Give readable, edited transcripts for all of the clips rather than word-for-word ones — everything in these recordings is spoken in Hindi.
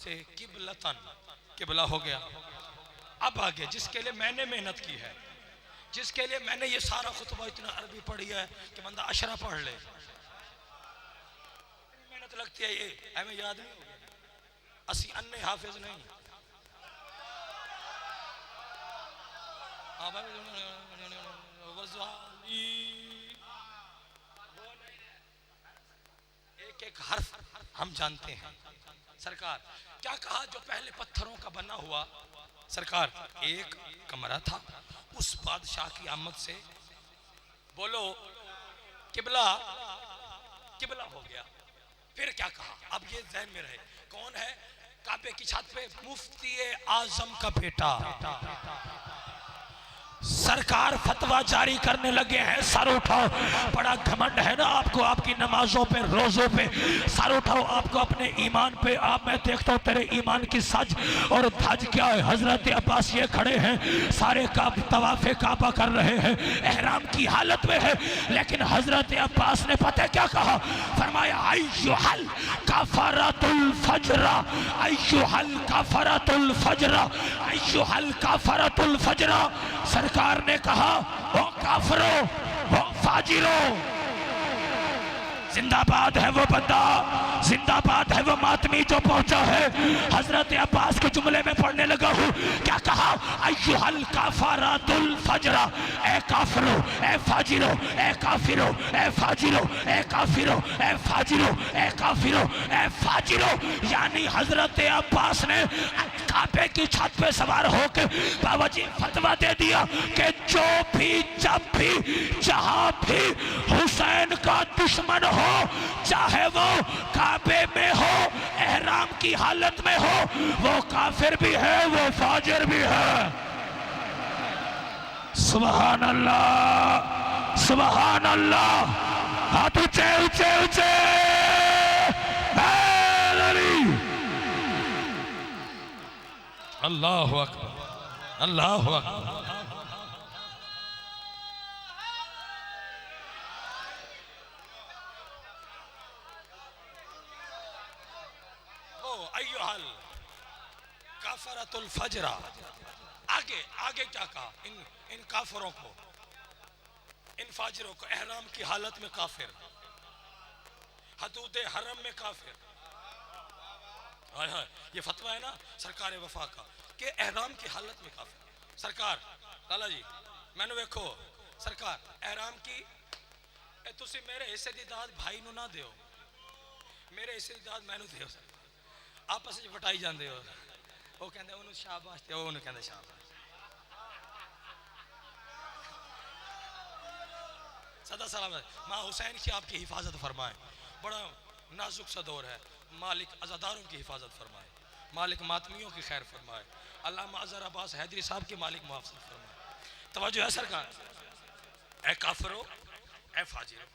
से किबलतन, किबला हो गया। अब आगे जिसके लिए मैंने मेहनत की है, जिसके लिए मैंने ये सारा खुतबा इतना अरबी पढ़ी है कि बंदा अशरा पढ़ ले, मेहनत लगती है, ये हमें याद नहीं हो गया, असी अन्य हाफिज नहीं। एक एक हर्फ हम जानते हैं। सरकार क्या कहा? जो पहले पत्थरों का बना हुआ सरकार एक कमरा था, उस बादशाह की आमद से बोलो किबला, किबला हो गया। फिर क्या कहा? अब ये ज़हन में रहे, कौन है काबे की छत पे? मुफ्ती आजम का बेटा। सरकार फतवा जारी करने लगे हैं, सर उठाओ। बड़ा घमंड है ना आपको, आपकी नमाजों पे, रोजों पे। सर उठाओ आपको अपने ईमान पे। आप, मैं देखता हूँ तेरे ईमान की सज और धज क्या है। हजरत अब्बास ये खड़े हैं, सारे तवाफे काबा कर रहे हैं, एहराम की हालत में है, लेकिन हजरत अब्बास ने पता क्या कहा? फरमाया अय्युहल काफरतुल फजरा, अय्युहल काफरतुल फजरा, अय्युहल काफरतुल फजरा। सरकार ने कहा ओ काफरो, ओ फाजिरो, जिंदाबाद है वो बंदा, जिंदाबाद है वो मातमी जो पहुंचा है। हजरत अब्बास के जुमले में पढ़ने लगा हूँ, क्या कहा? अय्युहल काफरातुल फजरा, ए काफिरो, ए फाजिरो, ए काफिरो, ए फाजिरो, ए काफिरो, ए फाजिरो, ए काफिरो, ए फाजिरो। यानी हजरत अब्बास ने काबे की छत पे सवार होकर बाबा जी फतवा दे दिया कि जो भी, जब भी, जहां भी हुसैन का दुश्मन हो, चाहे वो काबे में हो, एहराम की हालत में हो, वो काफिर भी है, वो फाजिर भी है। सुभान अल्लाह, सुभान अल्लाह। हाथ ऊंचे ऊंचे ऊंचे। अल्लाहु अकबर, अल्लाहु अकबर। अय्युहल काफरतुल फजरा। आगे आगे क्या कहा? इन काफिरों को, इन फाजिरों को, एहराम की हालत में काफिर, हदूद हरम में काफिर। हाय हाय, ये फतवा है ना सरकार वफा का कि एहराम की हालत में काफिर। सरकार लाला जी मैंने देखो, सरकार एहराम की तुसी मेरे हिस्से दी दाद भाई नू ना दियो, मेरे हिस्से दी दाद मैनू दियो। आपस में वटाई जाते हो, वो कहते उन्होंने शाबाश ते उन्होंने कहते शाबाश। सदा सलामत माँ हुसैन की आपकी हिफाजत फरमाए। बड़ा नाजुक सा दौर है, मालिक अज़ादारों की हिफाजत फरमाए, मालिक मातमियों की खैर फरमाए, अल्लामा अज़हर अब्बास हैदरी साहब के मालिक मुआफ़ फरमाए। तवज्जो है सरकार। ए काफिरों, ए फाजिरों।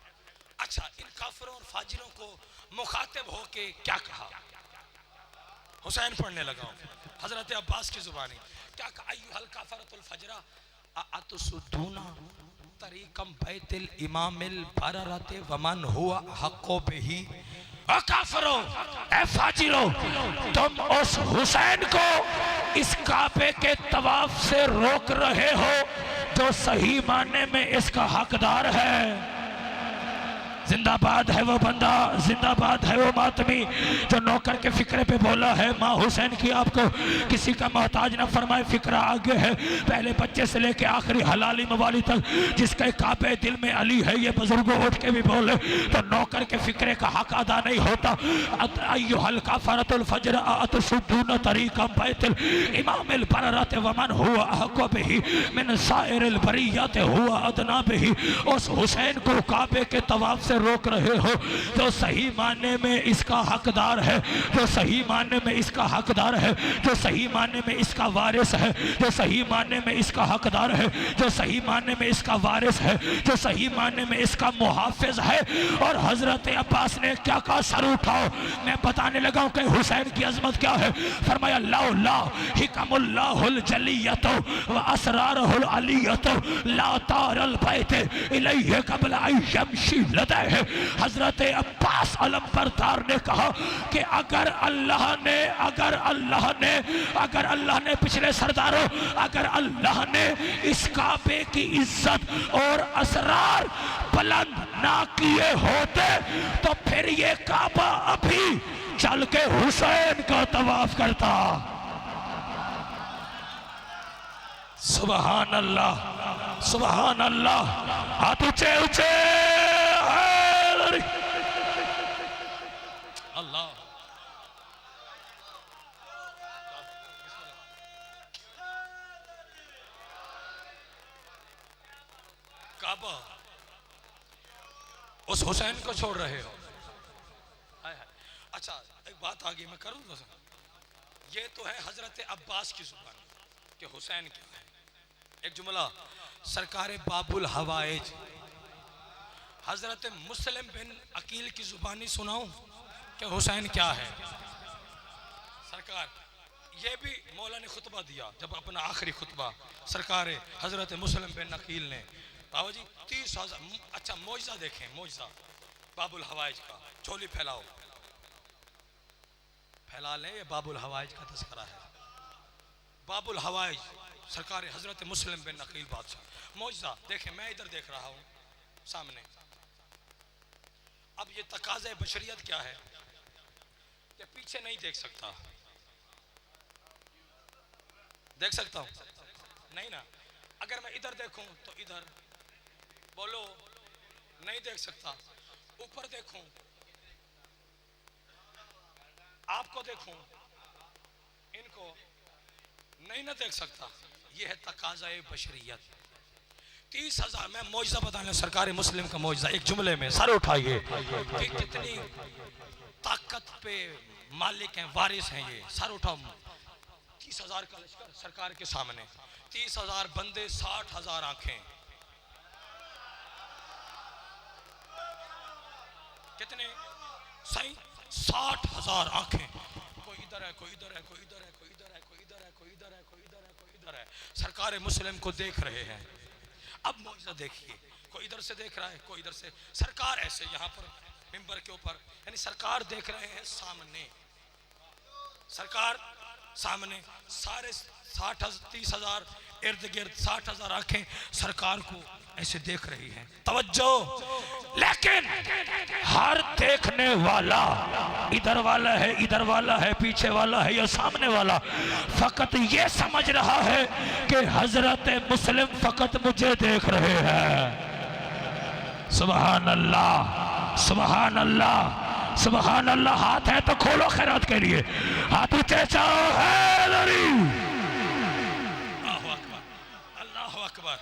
अच्छा, इन काफिरों और फाजिरों को मुखातिब होके क्या कहा? हुसैन पढ़ने लगा हजरत अब्बास की जुबानी। क्या कहा? अय्युहल काफरतुल फजरा अतुसुद्दूना तरीकम बैतिल इमामिल बररते वमन हुआ हक़्क़ो बिही। ओ काफिरों, ए फाजिरों, तुम उस हुसैन को इस काबे के तवाफ से रोक रहे हो जो सही मानने में इसका हकदार है। जिंदाबाद है वो बंदा, जिंदाबाद है वो मातमी जो नौकर के फिक्रे पे बोला है। माँ हुसैन की आपको किसी का मोहताज न फरमाए। फिक्रा आगे है, पहले बच्चे से लेके आखिरी हलाली मवाली तक जिसके काबे दिल में अली है, ये बुजुर्गों उठ के भी बोले तो नौकर के फिक्रे का हक अदा नहीं होता। अय्युहल काफरतुल फजर अतसुद्दून तरीक़म बैतिल इमामिल बररत वमन हुआ अहक़्क़ु बिही मिन साइरिल बरियत हुआ अदना बिही। उस हुसैन को काबे के तवाफ से रोक रहे हो जो सही मानने में इसका हकदार है, जो सही मानने में इसका हकदार है, जो सही मानने में इसका वारिस है, जो सही मानने में इसका हकदार है, जो सही मानने में इसका वारिस है, जो सही मानने में इसका मुहाफिज है। और हजरत अब्बास ने क्या कहा? सर उठाओ। मैं बताने लगा हूं कि हुसैन की अजमत क्या है। फरमाया लौला हिकमुल्लाहुल जलियतु व असरारुल अलियतु ला तारल बैत इलैहि क़ब्ल अन यमशी लदै आए हैं। हजरत अब्बास अलमबरदार ने कहा कि अगर अल्लाह ने पिछले सरदारों, अगर अल्लाह ने इस काबे की इज्जत और असरार बुलंद ना किए होते तो फिर ये काबा अभी चल के हुसैन का तवाफ करता। सुभान अल्लाह, सुभान अल्लाह। हाथ ऊंचे ऊंचे। अल्लाह काबा उस हुसैन को छोड़ रहे हो। अच्छा एक बात आगे मैं करूँ तो, ये तो है हजरत अब्बास की जुबान कि हुसैन क्या है। एक जुमला सरकार बाबुल हवाइज हजरत मुस्लिम बिन अकील की जुबानी सुनाऊं कि हुसैन क्या है। सरकार ये भी मौला ने खुतबा दिया जब अपना आखिरी खुतबा सरकार हजरत मुस्लिम बिन अकील ने, बाबा जी 30,000। अच्छा मौजज़ा देखें, मौजज़ा बाबुल हवाइज का, झोली फैलाओ, फैला लें, ये बाबुल हवाइज का तस्करा है। बाबुल हवाइज सरकार हजरत मुस्लिम बिन अकील बादशाह, मौजज़ा देखें, मैं इधर देख रहा हूँ सामने। अब ये तकाज़े बशरियत क्या है कि पीछे नहीं देख सकता, देख सकता हूँ नहीं ना। अगर मैं इधर देखूं तो इधर, बोलो नहीं देख सकता। ऊपर देखूं, आपको देखूं, इनको नहीं ना देख सकता। यह है तकाज़े बशरियत। 30,000 मैं मौजज़ा बताने सरकार मुस्लिम का मौजज़ा एक जुमले में सर उठाइए कि कितनी ताकत पे मालिक हैं, वारिस हैं। ये सर उठाओ। 30,000 का लश्कर सरकार के सामने, 30,000 बंदे, 60,000 आंखें। कितने सही? 60,000 आंखें। कोई इधर है, कोई इधर है, कोई इधर है, कोई इधर है, कोई इधर है, कोई इधर है, कोई इधर है, कोई इधर है। सरकार मुस्लिम को देख रहे हैं। अब मौजज़ा देखिए, कोई इधर से देख रहा है, कोई इधर से। सरकार ऐसे यहाँ पर मिंबर के ऊपर, यानी सरकार देख रहे हैं सामने, सरकार सामने, सारे 30,000 इर्द गिर्द 60,000 आंखें सरकार को ऐसे देख रही हैं। तवज्जो। लेकिन हर देखने वाला, इधर वाला है, इधर वाला है, पीछे वाला है या सामने वाला, फकत ये समझ रहा है कि हजरत मुस्लिम फकत मुझे देख रहे हैं। सुभान अल्लाह, सुभान अल्लाह, सुभान अल्लाह। हाथ है तो खोलो खैरात के लिए, हाथ ऊंचे जाओ। अल्लाह अकबर,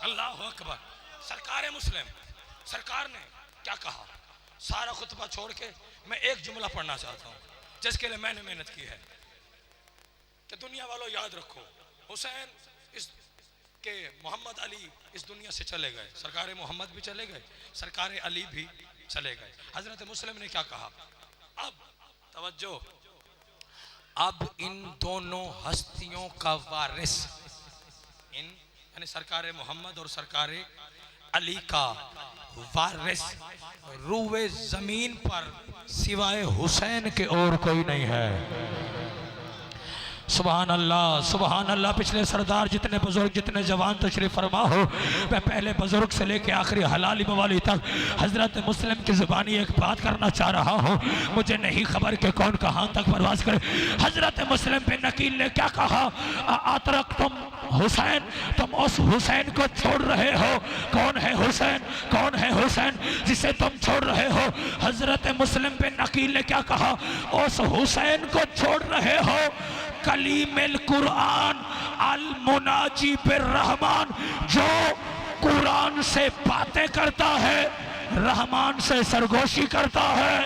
अल्लाह अकबर। सरकार मुस्लिम, सरकार ने क्या कहा? सारा खुतबा छोड़ के मैं एक जुमला पढ़ना चाहता हूँ जिसके लिए मैंने मेहनत की है कि दुनिया वालों याद रखो, हुसैन इस के मोहम्मद अली इस दुनिया से चले गए, सरकार मोहम्मद भी चले गए, सरकार अली भी चले गए। हजरत मुस्लिम ने क्या कहा? अब तवज्जो, अब इन दोनों हस्तियों का वारिस, इन यानी सरकार मोहम्मद और सरकार अली का वारिस रूए जमीन पर सिवाय हुसैन के और कोई नहीं है। सुभान अल्लाह, सुभान अल्लाह। पिछले सरदार जितने बुजुर्ग, जितने जवान तशरीफ फरमा हो, मैं पहले बुजुर्ग से लेके आखिरी हलाली मवाली तक हजरत मुस्लिम की ज़ुबानी एक बात करना चाह रहा हूँ। मुझे नहीं खबर कि कौन कहाँ तक परवास करे। हजरत मुस्लिम बिन नकील ने क्या कहा? आतरक तुम हुसैन, तुम उस हुसैन को छोड़ रहे हो। कौन है हुसैन? कौन है हुसैन जिसे तुम छोड़ रहे हो? हजरत मुस्लिम बिन नकील ने क्या कहा? उस हुसैन को छोड़ रहे हो कलीमिल कुरान अल मुनाजी बिर रहमान, जो कुरान से बातें करता है, रहमान से सरगोशी करता है।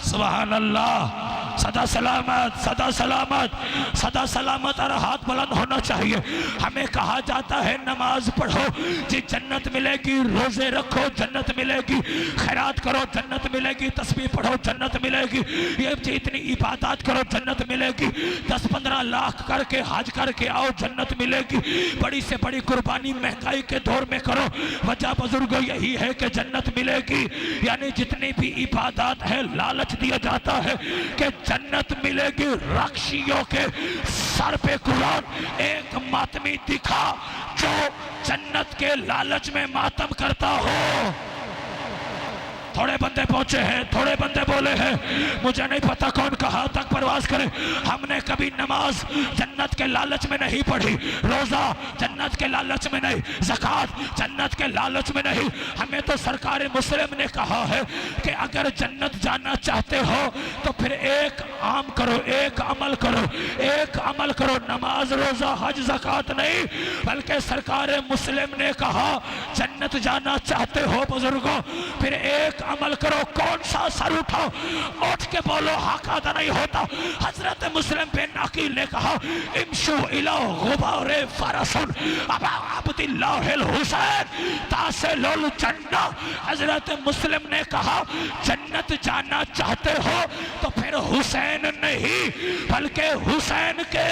सुभान अल्लाह, सदा सलामत, सदा सलामत, सदा सलामत। और हाथ बुलंद होना चाहिए। हमें कहा जाता है नमाज पढ़ो जी जन्नत मिलेगी, रोजे रखो जन्नत मिलेगी, खैरात करो जन्नत मिलेगी, तस्बीह पढ़ो जन्नत मिलेगी, ये इतनी इबादत करो जन्नत मिलेगी, 10-15 लाख करके हज करके आओ जन्नत मिलेगी, बड़ी से बड़ी कुर्बानी महंगाई के दौर में करो, वजह बुजुर्गों यही है कि जन्नत मिलेगी। यानी जितनी भी इबादत है लालच दिया जाता है कि जन्नत मिलेगी। रक्षियों के सर पे कुरान एक मातमी दिखा जो जन्नत के लालच में मातम करता हो। थोड़े बंदे पहुंचे हैं, थोड़े बंदे बोले हैं, मुझे नहीं पता कौन कहाँ तक परवास करे। हमने कभी नमाज जन्नत के लालच में नहीं पढ़ी, रोजा जन्नत के लालच में नहीं, ज़कात जन्नत के लालच में नहीं। हमें तो सरकार मुस्लिम ने कहा है कि अगर जन्नत जाना चाहते हो तो फिर एक आम करो, एक अमल करो, एक अमल करो, नमाज रोजा हज ज़कात नहीं, बल्कि सरकार मुस्लिम ने कहा जन्नत जाना चाहते हो बुजुर्गों फिर एक अमल करो। कौन सा? सर उठाओ, उठ के बोलो हक अदा नहीं होता। हजरत मुस्लिम बिन अकील ने कहा इमशु इला गुबारे फरसुन अबा अब्दुल्लाहिल हुसैन तासिलुल जन्ना। हजरत मुस्लिम ने कहा जन्नत जाना चाहते हो तो फिर हुसैन नहीं बल्कि हुसैन के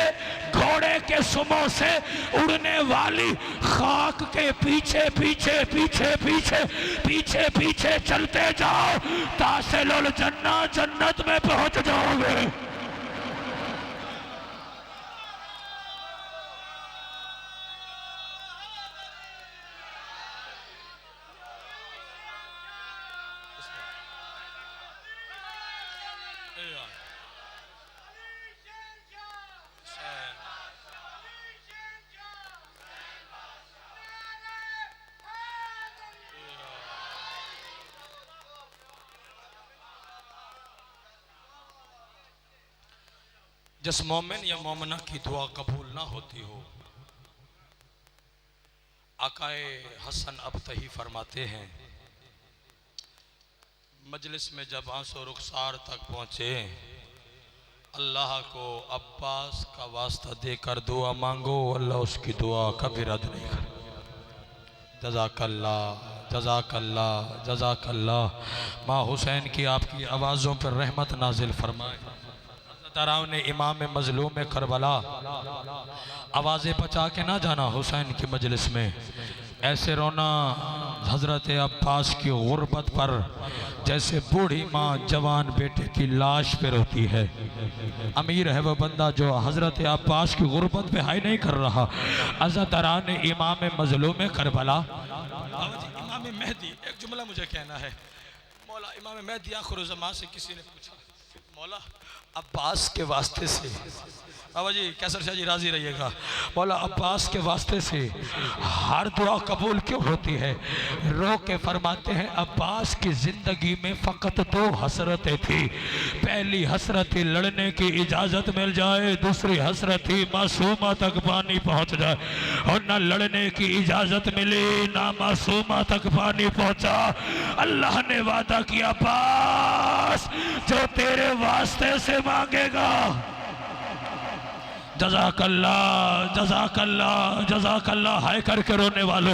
घोड़े के सुमों से उड़ने वाली खाक के पीछे पीछे पीछे पीछे पीछे पीछे चलते जाओ, तासिलुल जन्ना, जन्नत में पहुंच जाओगे। जिस मोमिन या मोमना की दुआ कबूल ना होती हो, आकाए हसन अबतही फरमाते हैं मजलिस में जब आंसू रुखसार तक पहुँचे, अल्लाह को अब्बास का वास्ता देकर दुआ मांगो, अल्लाह उसकी दुआ कभी रद्द नहीं करे। जज़ाकल्लाह, जज़ाकल्लाह, जज़ाकल्लाह। माँ हुसैन की आपकी आवाज़ों पर रहमत नाजिल फरमाए। ताराव ने इमाम मजलूम करबला आवाज़ें बचा के ना जाना हुसैन की मजलिस में। ऐसे रोना हज़रत अब्बास की गुर्बत पर जैसे बूढ़ी माँ जवान बेटे की लाश पे रोती है। अमीर है वह बंदा जो हज़रत अब्बास की गुर्बत पे हाई नहीं कर रहा। हज़रत तारा ने इमाम मजलूम करबला, इमाम मेहदी, एक जुमला मुझे कहना है। मौला इमाम मेहदी आखिर ज़मां से किसी ने पूछा, मौला अब्बास के वास्ते से, बाबा जी कैसर शाह जी राजी रहिएगा, मौला अब्बास के वास्ते से हर दुआ कबूल क्यों होती है? रो के फरमाते हैं अब्बास की ज़िंदगी में फ़कत 2 हसरतें थी। पहली हसरत थी लड़ने की इजाज़त मिल जाए, दूसरी हसरत थी मासूमा तक पानी पहुँच जाए। और ना लड़ने की इजाज़त मिली ना मासूमा तक पानी पहुँचा। अल्लाह ने वादा किया अब्बास जो तेरे वास्ते से मांगेगा, जज़ाकल्लाह, जज़ाकल्लाह, जज़ाकल्लाह। हाय करके रोने वालों,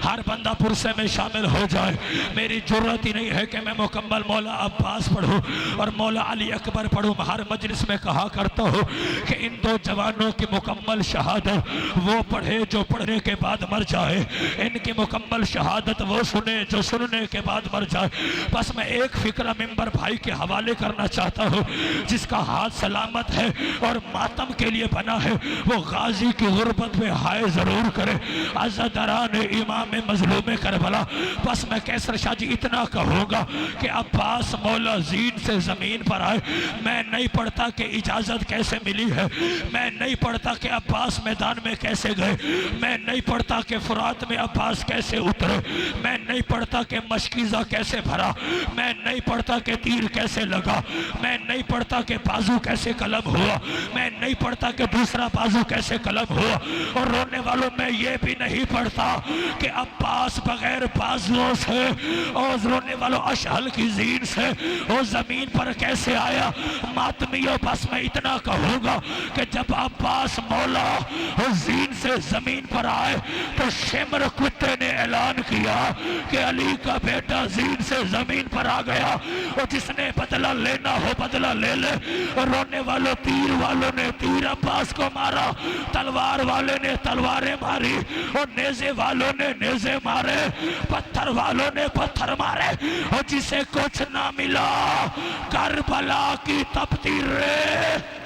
हर बंदा पुरसे में शामिल हो जाए। मेरी ज़रूरत ही नहीं है कि मैं मुकम्मल मौला अब्बास पढ़ूँ और मौला अली अकबर पढ़ूँ। हर मजलिस में कहा करता हूँ कि इन 2 जवानों की मुकम्मल शहादत वो पढ़े जो पढ़ने के बाद मर जाए, इनकी मुकम्मल शहादत वो सुने जो सुनने के बाद मर जाए। बस मैं एक फ़िक्रा मिंबर भाई के हवाले करना चाहता हूँ, जिसका हाथ सलामत है और मातम के लिए है, वो गाजी की गुर्बत में हाय जरूर करे। अज़दरान इमाम मजलूम करबला। बस मैं कैसर शाह जी इतना कहूँगा कि अब्बास मौला जीन से ज़मीन पर आए। मैं नहीं पढ़ता कि इजाज़त कैसे मिली है, मैं नहीं पढ़ता कि अब्बास मैदान में कैसे गए, मैं नहीं पढ़ता कि फुरात में अब्बास कैसे उतरे, मैं नहीं पढ़ता कि मशकीज़ा कैसे भरा, मैं नहीं पढ़ता कि तीर कैसे लगा, मैं नहीं पढ़ता कि बाजू कैसे कलम हुआ, मैं नहीं पढ़ता कि दूसरा बाजू कैसे कलम हुआ। और रोने वालों में ये भी नहीं पढ़ता कि अब्बास बगैर बाजुओं से और रोने वालों अशहल की जीन से वो जमीन पर कैसे आया। मातमियों बस मैं इतना कहूँगा कि जब अब्बास मौला वो जीन से जमीन पर आए तो शेमर कुत्ते ने ऐलान किया कि अली का बेटा जीन से जमीन पर आ गया और जिसने बदला लेना हो बदला ले ले। और रोने वालों तीर वालों ने तीर अब्बास को मारा, तलवार वाले ने तलवारें मारी और नेज़े वालों ने नेज़े मारे, पत्थर वालों ने पत्थर मारे और जिसे कुछ ना मिला करबला की तपती रे।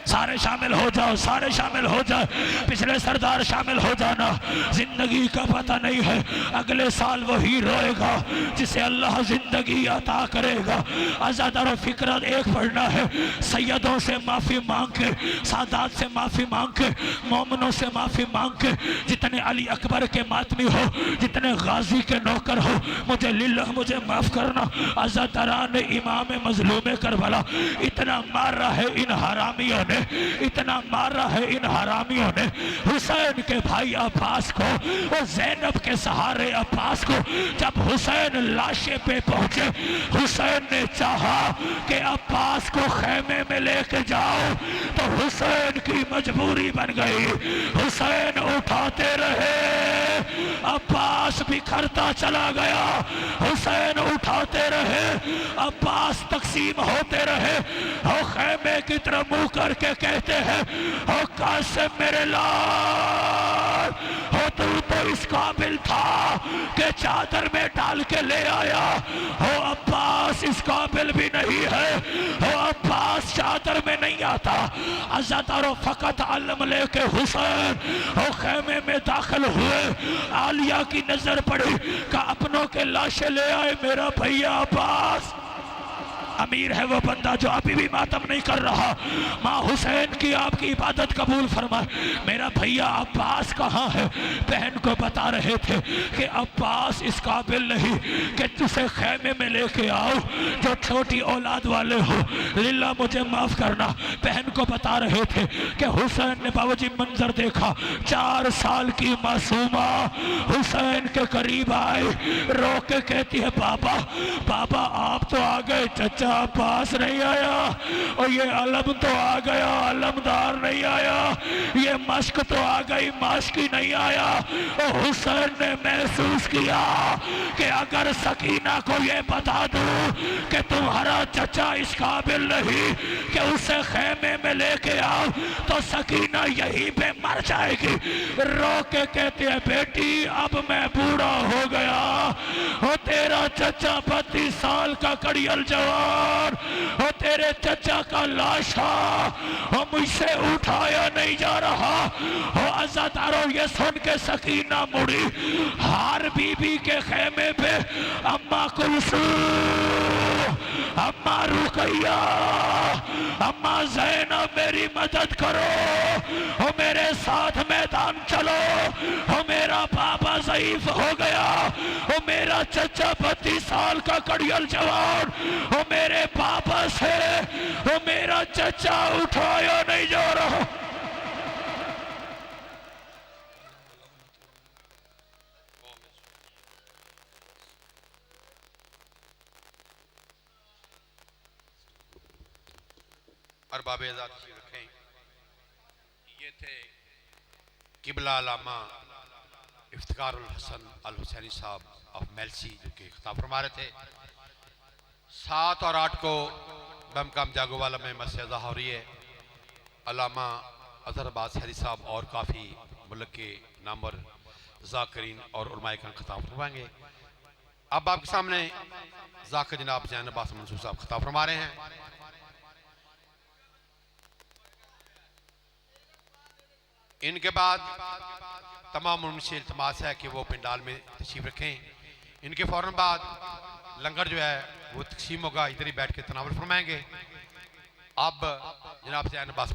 सारे शामिल हो जाओ, सारे शामिल हो जाओ, पिछले सरदार शामिल हो जाना। जिंदगी का पता नहीं है, अगले साल वही रोएगा जिसे अल्लाह जिंदगी अता करेगा। आज़ादारों फिक्र एक पढ़ना है, सैयदों से माफ़ी मांग के, सादात से माफ़ी मांग के, मोमिनों से माफ़ी मांग के, जितने अली अकबर के मातमी हो, जितने गाजी के नौकर हो, मुझे लिल्लाह मुझे माफ़ करना। आज़ादारान इमाम मजलूम करबला इतना मारा है इन हरामियों ने, इतना मारा है इन हरामियों ने हुसैन के भाई अब्बास को और ज़ैनब के सहारे अब्बास को। जब हुसैन लाशे पे पहुंचे, हुसैन ने चाहा कि अब्बास को खेमे में लेके जाओ तो हुसैन की मजबूरी बन गई। हुसैन उठाते रहे, अब्बास बिखरता चला गया। हुसैन उठाते रहे, अब्बास तकसीम होते रहे। और खेमे की तरफ मुंह करके कहते हैं, हो कासिम मेरे लाल, हो तू तो इस काबिल था कि चादर में डाल के ले आया। हो अब्बास इस काबिल भी नहीं है, हो अब्बास चादर में नहीं आता। अज़ादारों फकत अलम लेके हुसैन हो खेमे में दाखिल हुए। आलिया की नजर पड़ी का अपनों के लाशें ले आए मेरा भैया अब्बास। अमीर है वो बंदा जो अभी भी मातम नहीं कर रहा। माँ हुसैन की आपकी इबादत कबूल फरमाए। मेरा भैया अब्बास कहाँ है? बहन को बता रहे थे कि अब्बास इस काबिल नहीं कि तुझे खेमे में लेके आओ, जो छोटी औलाद वाले हो। लिल्ला मुझे माफ करना। बहन को बता रहे थे कि हुसैन ने बाबूजी मंजर देखा, 4 साल की मासूमा हुसैन के करीब आई, रो के कहती है बाबा बाबा आप तो आ गए, चचा अब्बास नहीं आया। और ये अलम तो आ गया, अलमदार नहीं आया। ये मश्क तो आ गई, माशकी नहीं आया। और हुसैन ने महसूस किया कि अगर सकीना को ये बता दूं कि तुम्हारा चचा इस काबिल नहीं कि उसे खेमे में लेके आओ तो सकीना यहीं पे मर जाएगी। रो के कहती है बेटी अब मैं बूढ़ा हो गया, हो तेरा चचा 32 साल का कड़ियल जवान, हो तेरे चचा का लाशा हो मुझसे उठाया नहीं जा रहा। हो अज़ादारों ये सुन के सकीना मुड़ी, हार बीबी के खेमे पे अम्मा कुलसूम, अम्मा रुकैया, अम्मा ज़ैनब मेरी मदद करो, हो मेरे साथ मैदान चलो, हो मेरा पापा ज़ईफ हो गया, हो मेरा चचा 32 साल का कड़ियल जवान, हो मेरे पापा से हो मेरा चचा उठाया नहीं जा रहा। अरबाब आज़ाद रखें। ये थे किबला अल्लामा इफ्तिखारुल हसन अल हुसैनी साहब ऑफ मेलसी जो कि खिताब फरमा रहे थे। 7 और 8 को बमकाम जागोवाला में मस्जिद हो रही है। अल्लामा अज़हर अब्बास हैरी साहब और काफ़ी मुल्क के नामवर ज़ाकिरीन और उलमाए का खिताब फरमाएंगे। अब आपके सामने ज़ाकिर जनाब ज़ैन अब्बास मंसूर साहब खिताब फरमा रहे हैं। इनके बाद तमाम उनसे इल्तमास है कि वो पंडाल में तशरीफ रखें। इनके फ़ौरन बाद लंगर जो है वो तकसीम होगा, इधर ही बैठ के तनावल फरमाएंगे। अब जनाब ज़ैन अब्बास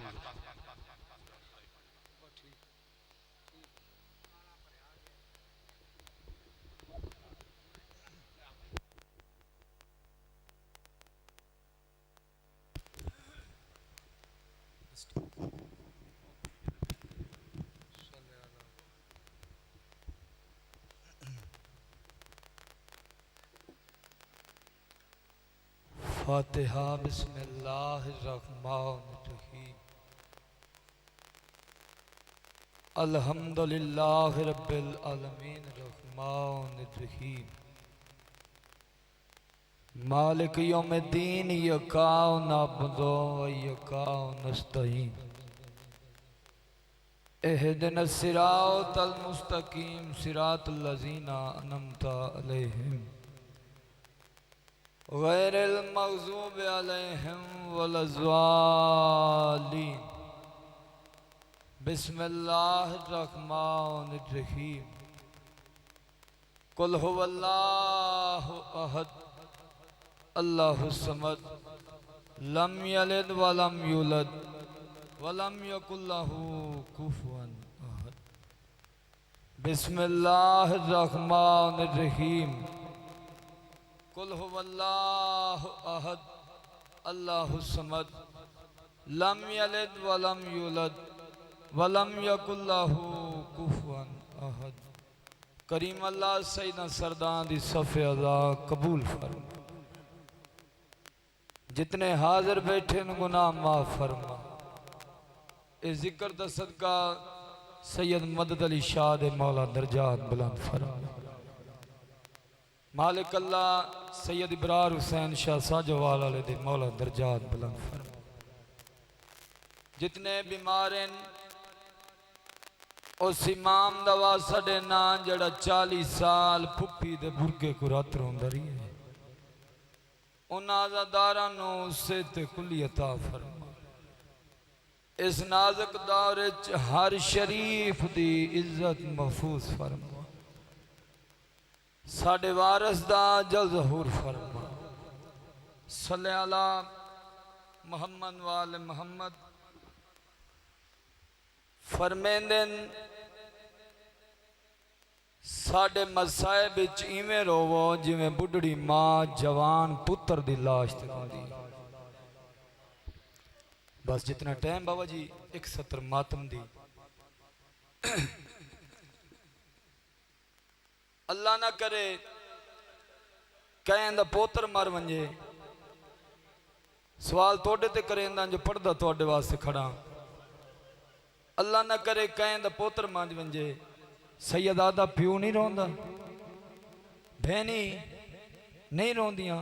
फातिहा। बिस्मिल्लाहिर्रहमानिर्रहीम। अल्हम्दुलिल्लाहि रब्बिल आलमीन रहमानिर्रहीम मालिक यौमिद्दीन इय्याका नअबुदु व इय्याका नस्तईन इहदिनस सिरातल मुस्तकीम सिरातल लज़ीना अनअमता अलैहिम गैरिल मग़ज़ूबि अलैहिम वलज़्ज़ालिन। बिस्मिल्लाहिर्रहमानिर्रहीम। कुल हुवल्लाहु अहद अल्लाहुस समद लम यलिद वलम यूलद वलम यकुल लहू कुफुवन अहद। बिस्मिल्लाहिर्रहमानिर्रहीम। कुल हुवल्लाहु अहद अल्लाहुस समद लम यलिद वलम यूलद वलम यकुल लहू कुफुवन अहद। करीम अल्लाह सैयदना सरदार दी सफ़े अज़ा कबूल फरमा। जितने हाजिर बैठे न गुनाह माफ फरमा। इस जिक्र दा सदका सैयद मदद अली शाह दे मौला दरजात बुलंद फरमा। मालिक अल्लाह सैयद इब्रार हुसैन शाह साजोवाल वाले दे मौला दरजात बुलंद फरमा। जितने बीमार हैं उस इमाम दा वास्ते ना जड़ा 40 साल फुप्पी दे बुरगे को रात रोंदा रही है उन्हां आज़ादारां नूं सेहत कुल्ली अता फरमा। इस नाजुक दौर च हर शरीफ दी इज्जत महफूज फरमा। साडे वारिस दा जल ज़हूर फरमा। सल्ले अला मुहम्मद वाले मुहम्मद। फरमेंदन साडे मसाइब विच इवें रोवो जिवें बुढ़ड़ी मां जवान पुत्र दी लाश ते रोंदी। बस जितना टाइम बाबा जी एक सत्र मातम दी अल्लाह ना करे कहंदा पोतर मर वंजे सवाल तोड़े ते करेंदा जो पढ़दा तोड़े वास्ते खड़ा। अल्लाह ना करे कहंदा पोतर मांज वंजे सैयदा दा प्यो नहीं रोंदा बहनी नहीं रोंदियां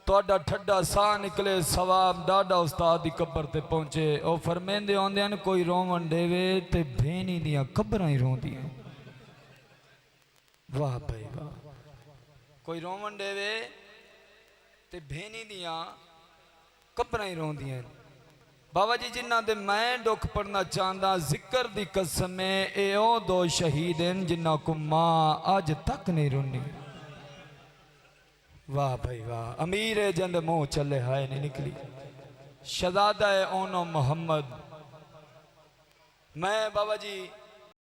तोड़ा ठड्डा साह निकले सवाब डाडा उस्ताद दी कब्र ते पहुंचे ओ फरमेंदे आंदे न कोई रोवन देवे ते बहनी दियां कब्रां ही रोंदियां। वाह भाई वाह। कोई रोवन देवे ते बहनी दियां कब्रां ही रोंदियां। बाबा जी जिन्हां दे मैं दुख पढ़ना चाहता जिक्र दी कसम ए ओ दो शहीद हैं जिन्हां को मां अज तक नहीं रोनी। वाह भाई वाह। अमीर है जंद मुंह चले हाय नहीं निकली शहजादा है ओनो मोहम्मद। मैं बाबा जी